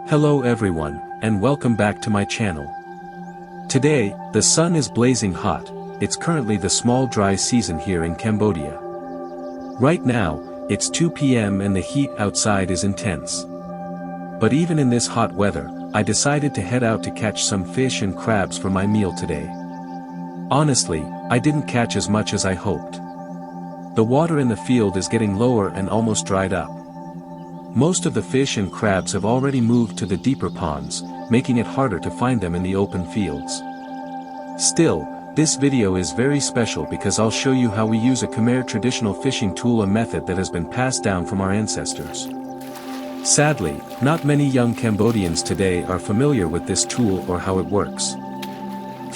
Hello everyone, and welcome back to my channel. Today, the sun is blazing hot. It's currently the small dry season here in Cambodia. Right now, it's 2 p.m. and the heat outside is intense. But even in this hot weather, I decided to head out to catch some fish and crabs for my meal today. Honestly, I didn't catch as much as I hoped. The water in the field is getting lower and almost dried up. Most of the fish and crabs have already moved to the deeper ponds, making it harder to find them in the open fields. Still, this video is very special because I'll show you how we use a Khmer traditional fishing tool, a method that has been passed down from our ancestors. Sadly, not many young Cambodians today are familiar with this tool or how it works.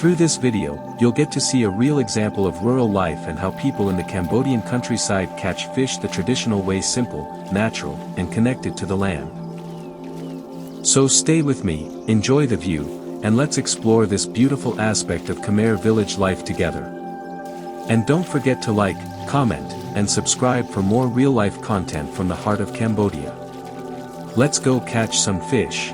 Through this video, you'll get to see a real example of rural life and how people in the Cambodian countryside catch fish the traditional way, simple, natural, and connected to the land. So stay with me, enjoy the view, and let's explore this beautiful aspect of Khmer village life together. And don't forget to like, comment, and subscribe for more real-life content from the heart of Cambodia. Let's go catch some fish.